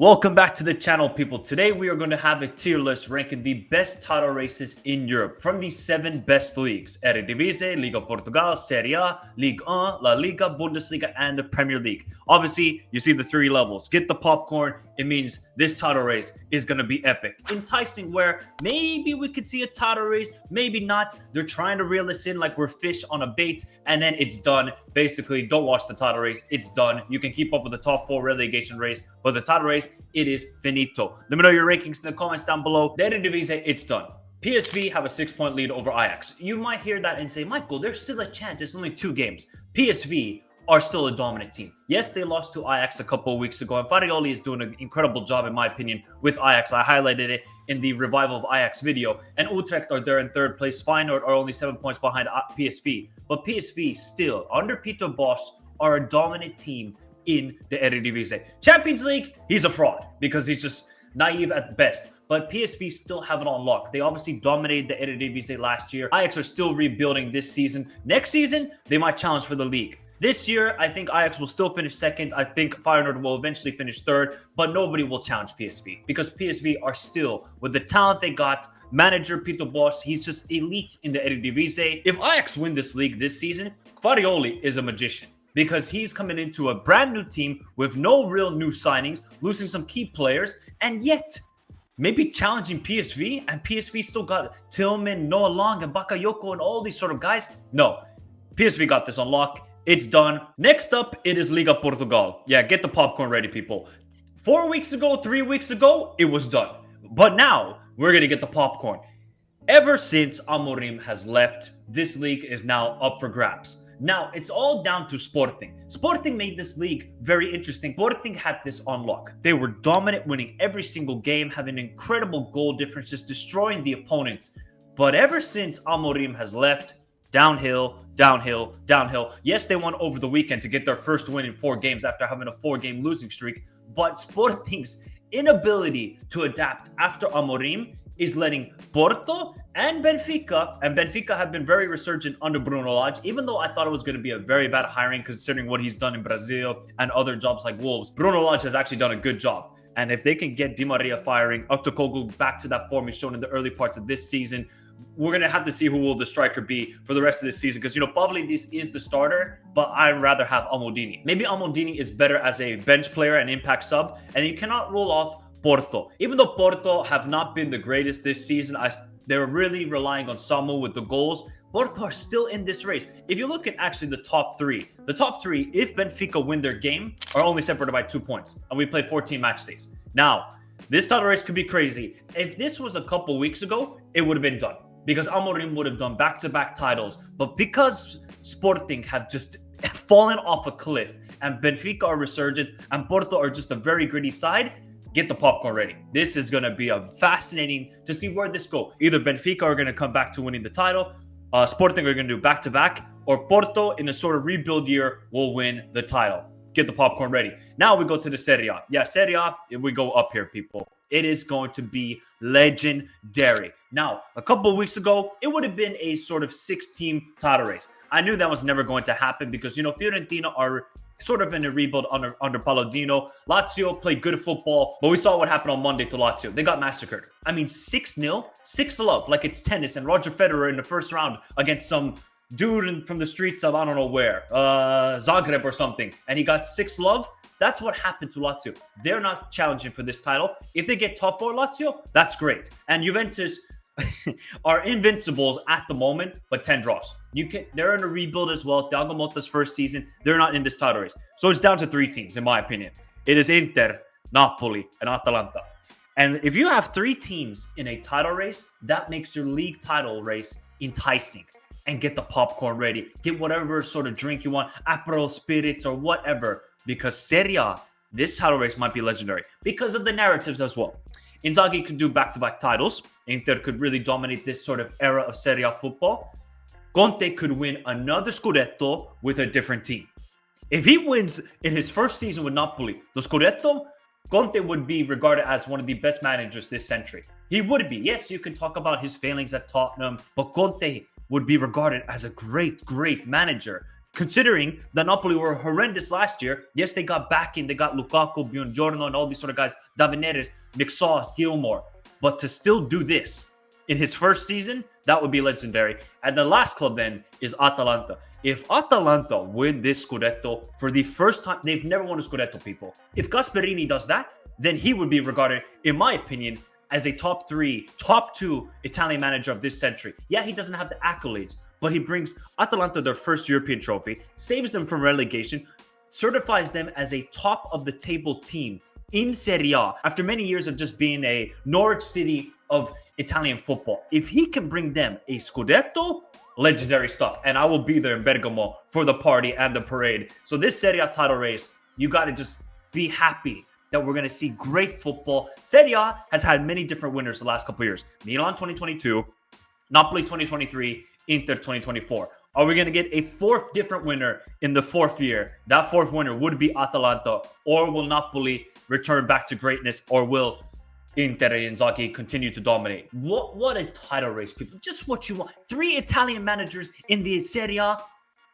Welcome back to the channel, people. Today we are going to have a tier list ranking the best title races in Europe from the 7 best leagues: Eredivisie, Liga Portugal, Serie A, Ligue 1, La Liga, Bundesliga, and the Premier League. Obviously, you see the 3 levels. Get the popcorn. It means this title race is going to be epic. Enticing, where maybe we could see a title race, maybe not. They're trying to reel us in like we're fish on a bait, and then it's done. Basically, don't watch the title race. It's done. You can keep up with the top 4 relegation race, but the title race, it is finito. Let me know your rankings in the comments down below. The Eredivisie, it's done. PSV have a 6-point lead over Ajax. You might hear that and say, Michael, there's still a chance. It's only 2 games. PSV are still a dominant team. Yes, they lost to Ajax a couple of weeks ago, and Farioli is doing an incredible job, in my opinion, with Ajax. I highlighted it in the revival of Ajax video. And Utrecht are there in 3rd place. Feyenoord are only 7 points behind PSV. But PSV still, under Peter Bosz, are a dominant team in the Eredivisie. Champions League, he's a fraud because he's just naive at best. But PSV still have it on lock. They obviously dominated the Eredivisie last year. Ajax are still rebuilding this season. Next season, they might challenge for the league. This year, I think Ajax will still finish 2nd. I think Feyenoord will eventually finish 3rd, but nobody will challenge PSV because PSV are still, with the talent they got, manager Peter Bosz, he's just elite in the Eredivisie. If Ajax win this league this season, Farioli is a magician because he's coming into a brand new team with no real new signings, losing some key players, and yet maybe challenging PSV, and PSV still got Tillman, Noah Long, and Bakayoko, and all these sort of guys. No, PSV got this on lock. It's done. Next up, it is Liga Portugal. Yeah, get the popcorn ready, people. 4 weeks ago, 3 weeks ago, it was done. But now, we're going to get the popcorn. Ever since Amorim has left, this league is now up for grabs. Now, it's all down to Sporting. Sporting made this league very interesting. Sporting had this on lock. They were dominant, winning every single game, having incredible goal difference, just destroying the opponents. But ever since Amorim has left, downhill, downhill, downhill. Yes, they won over the weekend to get their first win in 4 games after having a 4-game losing streak. But Sporting's inability to adapt after Amorim is letting Porto and Benfica have been very resurgent under Bruno Lage, even though I thought it was going to be a very bad hiring considering what he's done in Brazil and other jobs like Wolves. Bruno Lage has actually done a good job. And if they can get Di Maria firing, Oktokoglu back to that form he's shown in the early parts of this season, we're going to have to see who will the striker be for the rest of this season. Because, Pavlidis is the starter, but I'd rather have Amodini. Maybe Amodini is better as a bench player and impact sub. And you cannot rule off Porto. Even though Porto have not been the greatest this season, they're really relying on Samu with the goals. Porto are still in this race. If you look at actually the top 3, if Benfica win their game, are only separated by 2 points. And we play 14 match days. Now, this title race could be crazy. If this was a couple weeks ago, it would have been done. Because Amorim would have done back-to-back titles. But because Sporting have just fallen off a cliff and Benfica are resurgent and Porto are just a very gritty side, get the popcorn ready. This is going to be fascinating to see where this goes. Either Benfica are going to come back to winning the title, Sporting are going to do back-to-back, or Porto in a sort of rebuild year will win the title. Get the popcorn ready. Now we go to the Serie A. Yeah, Serie A, if we go up here, people, it is going to be legendary. Now, a couple of weeks ago, it would have been a sort of 6-team title race. I knew that was never going to happen because, Fiorentina are sort of in a rebuild under Palladino. Lazio played good football, but we saw what happened on Monday to Lazio. They got massacred. I mean, 6-0, 6-love, like it's tennis, and Roger Federer in the first round against some dude from the streets of I don't know where, Zagreb or something, and he got 6-love. That's what happened to Lazio. They're not challenging for this title. If they get top 4 Lazio, that's great. And Juventus are invincibles at the moment, but 10 draws. They're in a rebuild as well. Thiago Motta's first season, they're not in this title race. So it's down to 3 teams, in my opinion. It is Inter, Napoli, and Atalanta. And if you have 3 teams in a title race, that makes your league title race enticing. And get the popcorn ready. Get whatever sort of drink you want, Aperol spirits or whatever. Because Serie A, this title race might be legendary. Because of the narratives as well. Inzaghi could do back-to-back titles. Inter could really dominate this sort of era of Serie A football. Conte could win another Scudetto with a different team. If he wins in his first season with Napoli, the Scudetto, Conte would be regarded as one of the best managers this century. He would be. Yes, you can talk about his failings at Tottenham, but Conte would be regarded as a great, great manager. Considering that Napoli were horrendous last year, yes, they got backing, they got Lukaku, Buongiorno, and all these sort of guys, Davineres, McSauce, Gilmore. But to still do this in his first season, that would be legendary. And the last club then is Atalanta. If Atalanta win this Scudetto for the first time, they've never won a Scudetto, people. If Gasperini does that, then he would be regarded, in my opinion, as a top 3, top 2 Italian manager of this century. Yeah, he doesn't have the accolades, but he brings Atalanta their first European trophy, saves them from relegation, certifies them as a top-of-the-table team in Serie A after many years of just being a Norwich City of Italian football. If he can bring them a Scudetto, legendary stuff. And I will be there in Bergamo for the party and the parade. So this Serie A title race, you got to just be happy that we're going to see great football. Serie A has had many different winners the last couple of years. Milan 2022, Napoli 2023, Inter 2024. Are we going to get a fourth different winner in the fourth year? That fourth winner would be Atalanta, or will Napoli return back to greatness, or will Inter and Inzaghi continue to dominate? What a title race, people. Just what you want. 3 Italian managers in the Serie A.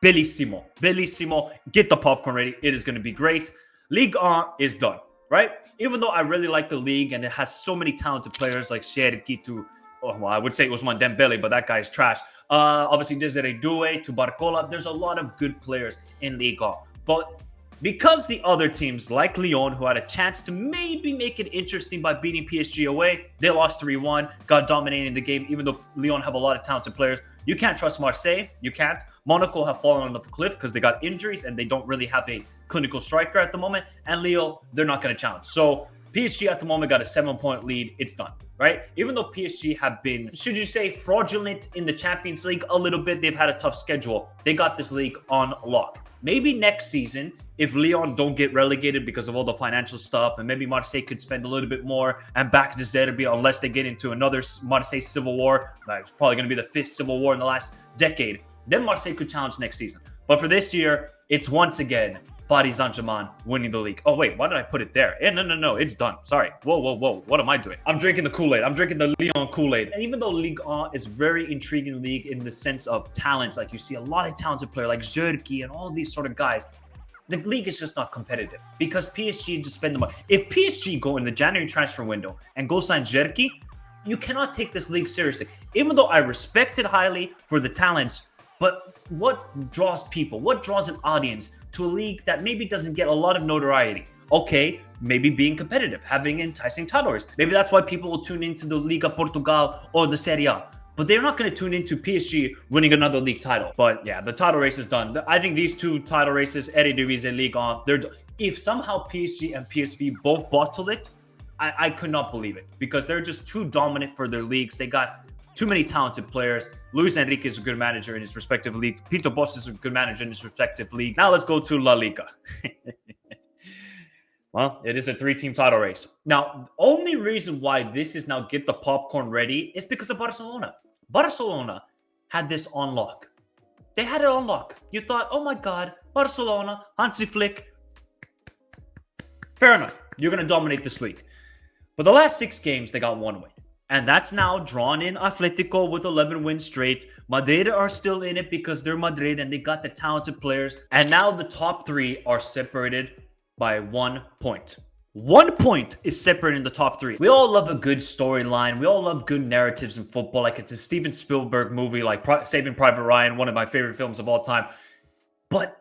Bellissimo. Bellissimo. Get the popcorn ready. It is going to be great. Ligue 1 is done, right? Even though I really like the league and it has so many talented players like Cherki to, I would say Ousmane Dembele, but that guy is trash. Obviously, Desiree Doué to Barcola. There's a lot of good players in Ligue 1. But because the other teams like Lyon, who had a chance to maybe make it interesting by beating PSG away, they lost 3-1, got dominating the game, even though Lyon have a lot of talented players. You can't trust Marseille. You can't. Monaco have fallen off the cliff because they got injuries and they don't really have a clinical striker at the moment. And Lille, they're not going to challenge. So PSG at the moment got a 7-point lead. It's done, right? Even though PSG have been, should you say, fraudulent in the Champions League a little bit, they've had a tough schedule. They got this league on lock. Maybe next season, if Lyon don't get relegated because of all the financial stuff, and maybe Marseille could spend a little bit more and back to Zerbi unless they get into another Marseille civil war. That's probably going to be the 5th civil war in the last decade. Then Marseille could challenge next season. But for this year, it's once again Paris Saint-Germain winning the league. Oh, wait, why did I put it there? No, it's done. Sorry. Whoa. What am I doing? I'm drinking the Kool-Aid. I'm drinking the Lyon Kool-Aid. And even though Ligue 1 is very intriguing league in the sense of talents, like you see a lot of talented players like Zerki and all these sort of guys, the league is just not competitive because PSG just spend the money. If PSG go in the January transfer window and go sign Zerki, you cannot take this league seriously. Even though I respect it highly for the talents, but what draws people? What draws an audience to a league that maybe doesn't get a lot of notoriety? Okay, maybe being competitive, having enticing title race. Maybe that's why people will tune into the Liga Portugal or the Serie A. But they're not going to tune into PSG winning another league title. But yeah, the title race is done. I think these 2 title races, Eredivisie, Ligue 1, they're done. If somehow PSG and PSV both bottle it, I could not believe it because they're just too dominant for their leagues. They got too many talented players. Luis Enrique is a good manager in his respective league. Pito Boss is a good manager in his respective league. Now let's go to La Liga. Well, it is a 3-team title race. Now, the only reason why this is now get the popcorn ready is because of Barcelona. Barcelona had this on lock. They had it on lock. You thought, oh my God, Barcelona, Hansi Flick. Fair enough. You're going to dominate this league. But the last 6 games, they got 1 win. And that's now drawn in Atletico with 11 wins straight. Madrid are still in it because they're Madrid and they got the talented players. And now the top 3 are separated by 1 point. 1 point is separating the top 3. We all love a good storyline. We all love good narratives in football. Like it's a Steven Spielberg movie, like Saving Private Ryan, one of my favorite films of all time. But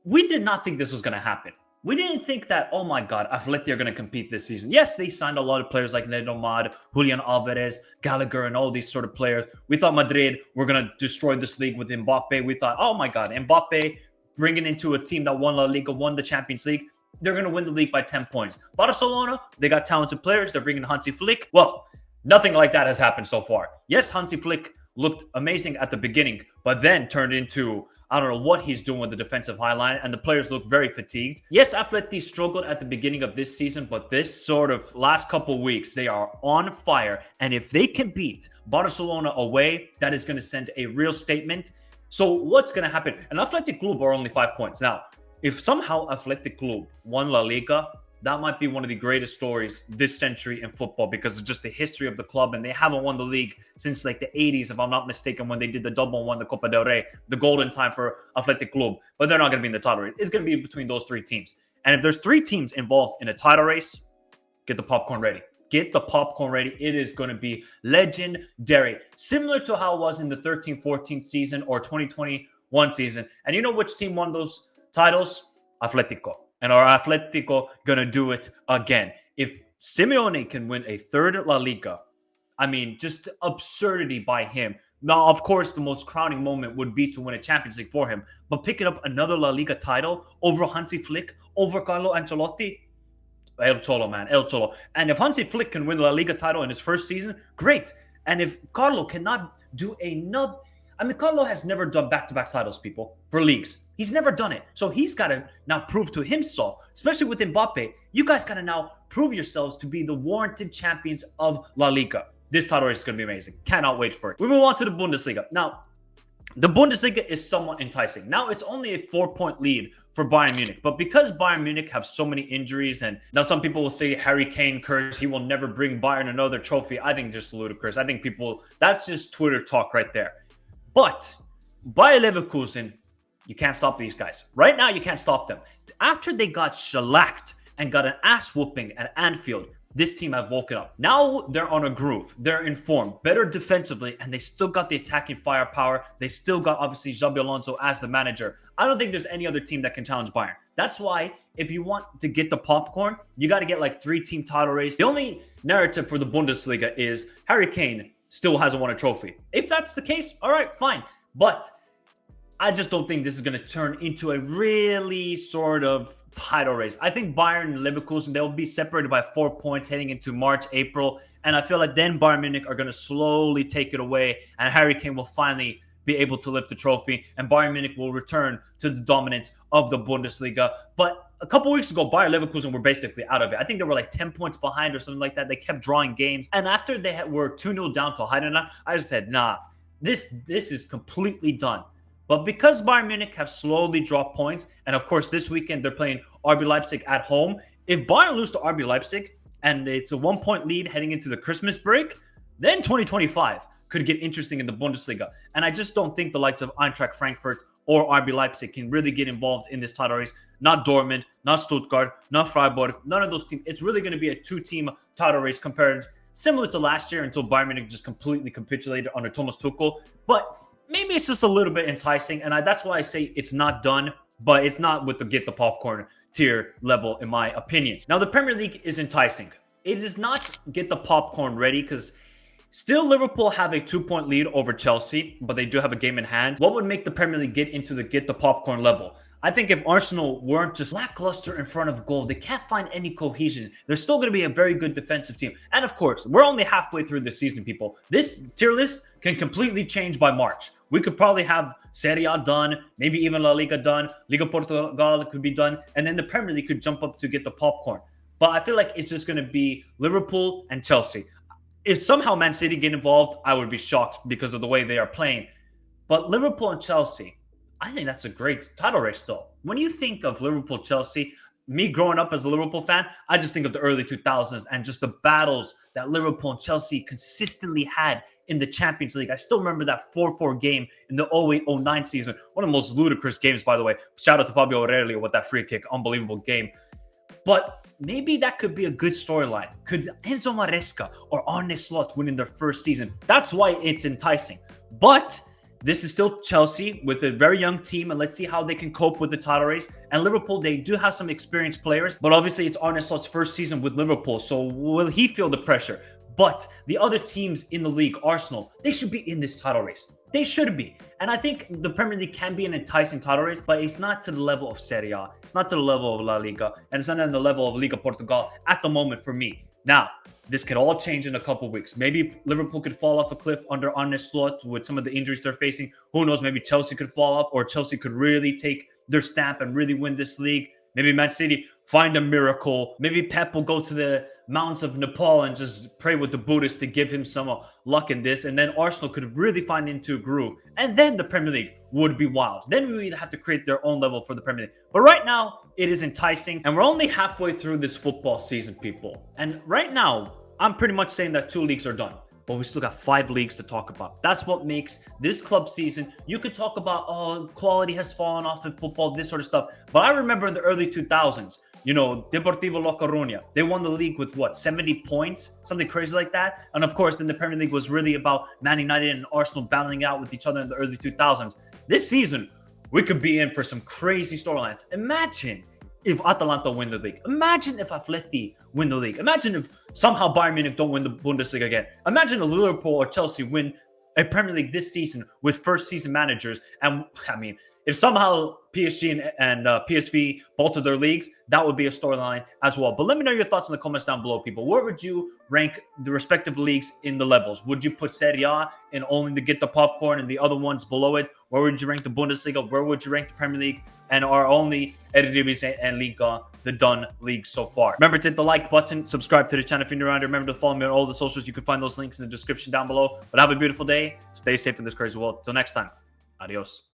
we did not think this was going to happen. We didn't think that, oh my God, Atleti are going to compete this season. Yes, they signed a lot of players like Nedomad, Julian Alvarez, Gallagher, and all these sort of players. We thought Madrid were going to destroy this league with Mbappe. We thought, oh my God, Mbappe bringing into a team that won La Liga, won the Champions League. They're going to win the league by 10 points. Barcelona, they got talented players. They're bringing Hansi Flick. Well, nothing like that has happened so far. Yes, Hansi Flick looked amazing at the beginning, but then turned into, I don't know what he's doing with the defensive high line, and the players look very fatigued. Yes, Atleti struggled at the beginning of this season, but this sort of last couple weeks, they are on fire. And if they can beat Barcelona away, that is going to send a real statement. So what's going to happen? And Athletic Club are only 5 points. Now, if somehow Athletic Club won La Liga, that might be one of the greatest stories this century in football because of just the history of the club. And they haven't won the league since like the 80s, if I'm not mistaken, when they did the double and won the Copa del Rey, the golden time for Athletic Club. But they're not going to be in the title race. It's going to be between those three teams. And if there's three teams involved in a title race, get the popcorn ready. Get the popcorn ready. It is going to be legendary. Similar to how it was in the 13-14 season or 2021 season. And you know which team won those titles? Atletico. And our Atletico going to do it again. If Simeone can win a third La Liga, I mean, just absurdity by him. Now, of course, the most crowning moment would be to win a Champions League for him. But picking up another La Liga title over Hansi Flick, over Carlo Ancelotti, El Cholo, man, El Cholo. And if Hansi Flick can win the La Liga title in his first season, great. And if Carlo cannot do another... I mean, Carlo has never done back-to-back titles, people, for leagues. He's never done it. So he's got to now prove to himself, especially with Mbappe, you guys got to now prove yourselves to be the warranted champions of La Liga. This title race is going to be amazing. Cannot wait for it. We move on to the Bundesliga. Now, the Bundesliga is somewhat enticing. Now, it's only a 4-point lead for Bayern Munich. But because Bayern Munich have so many injuries, and now some people will say Harry Kane curse, he will never bring Bayern another trophy. I think just ludicrous. I think people, that's just Twitter talk right there. But Bayer Leverkusen, you can't stop these guys. Right now, you can't stop them. After they got shellacked and got an ass whooping at Anfield, this team have woken up. Now they're on a groove. They're in form, better defensively, and they still got the attacking firepower. They still got, obviously, Xabi Alonso as the manager. I don't think there's any other team that can challenge Bayern. That's why, if you want to get the popcorn, you got to get like 3-team title race. The only narrative for the Bundesliga is Harry Kane still hasn't won a trophy. If that's the case, all right, fine. But I just don't think this is going to turn into a really sort of title race. I think Bayern and Leverkusen, they'll be separated by 4 points heading into March, April. And I feel like then Bayern Munich are going to slowly take it away. And Harry Kane will finally be able to lift the trophy. And Bayern Munich will return to the dominance of the Bundesliga. But a couple weeks ago, Bayer Leverkusen were basically out of it. I think they were like 10 points behind or something like that. They kept drawing games. And after they were 2-0 down to Heidenheim, I just said, nah, this is completely done. But because Bayern Munich have slowly dropped points, and of course this weekend they're playing RB Leipzig at home, if Bayern lose to RB Leipzig and it's a 1-point lead heading into the Christmas break, then 2025 could get interesting in the Bundesliga. And I just don't think the likes of Eintracht Frankfurt or RB Leipzig can really get involved in this title race. Not Dortmund, not Stuttgart, not Freiburg, none of those teams. It's really going to be a 2-team title race compared similar to last year until Bayern Munich just completely capitulated under Thomas Tuchel. But maybe it's just a little bit enticing, and that's why I say it's not done, but it's not with the get the popcorn tier level, in my opinion. Now, the Premier League is enticing. It is not get the popcorn ready because still Liverpool have a 2-point lead over Chelsea, but they do have a game in hand. What would make the Premier League get into the get the popcorn level? I think if Arsenal weren't just lackluster in front of goal, they can't find any cohesion. They're still going to be a very good defensive team. And of course, we're only halfway through the season, people. This tier list can completely change by March. We could probably have Serie A done, maybe even La Liga done, Liga Portugal could be done, and then the Premier League could jump up to get the popcorn. But I feel like it's just going to be Liverpool and Chelsea. If somehow Man City get involved, I would be shocked because of the way they are playing. But Liverpool and Chelsea, I think that's a great title race, though. When you think of Liverpool-Chelsea, me growing up as a Liverpool fan, I just think of the early 2000s and just the battles that Liverpool and Chelsea consistently had in the Champions League. I still remember that 4-4 game in the 08-09 season. One of the most ludicrous games, by the way. Shout out to Fabio Aurelio with that free kick. Unbelievable game. But maybe that could be a good storyline. Could Enzo Maresca or Arne Slot win in their first season? That's why it's enticing. But this is still Chelsea with a very young team, and let's see how they can cope with the title race. And Liverpool, they do have some experienced players, but obviously it's Arne Slot's first season with Liverpool, so will he feel the pressure? But the other teams in the league, Arsenal, they should be in this title race. They should be. And I think the Premier League can be an enticing title race, but it's not to the level of Serie A. It's not to the level of La Liga, and it's not on the level of Liga Portugal at the moment for me. Now, this could all change in a couple of weeks. Maybe Liverpool could fall off a cliff under Arne Slot with some of the injuries they're facing. Who knows? Maybe Chelsea could fall off, or Chelsea could really take their stamp and really win this league. Maybe Man City find a miracle. Maybe Pep will go to the mountains of Nepal and just pray with the Buddhists to give him some luck in this. And then Arsenal could really find into a groove. And then the Premier League would be wild. Then we would have to create their own level for the Premier League. But right now, It is enticing. And we're only halfway through this football season, people. And right now, I'm pretty much saying that 2 leagues are done. But we still got 5 leagues to talk about. That's what makes this club season. You could talk about, oh, quality has fallen off in football, this sort of stuff. But I remember in the early 2000s, Deportivo La Coruña, they won the league with 70 points, something crazy like that. And of course, then the Premier League was really about Man United and Arsenal battling out with each other in the early 2000s. This season, we could be in for some crazy storylines. Imagine if Atalanta win the league. Imagine if Atleti win the league. Imagine if somehow Bayern Munich don't win the Bundesliga again. Imagine if Liverpool or Chelsea win a Premier League this season with first season managers. And I mean, if somehow PSG and PSV bolster their leagues, that would be a storyline as well. But let me know your thoughts in the comments down below, people. Where would you rank the respective leagues in the levels? Would you put Serie A in only to get the popcorn and the other ones below it? Where would you rank the Bundesliga? Where would you rank the Premier League? And are only Eredivisie and Liga the done leagues so far? Remember to hit the like button, subscribe to the channel if you're new around here. Remember to follow me on all the socials. You can find those links in the description down below. But have a beautiful day. Stay safe in this crazy world. Till next time. Adios.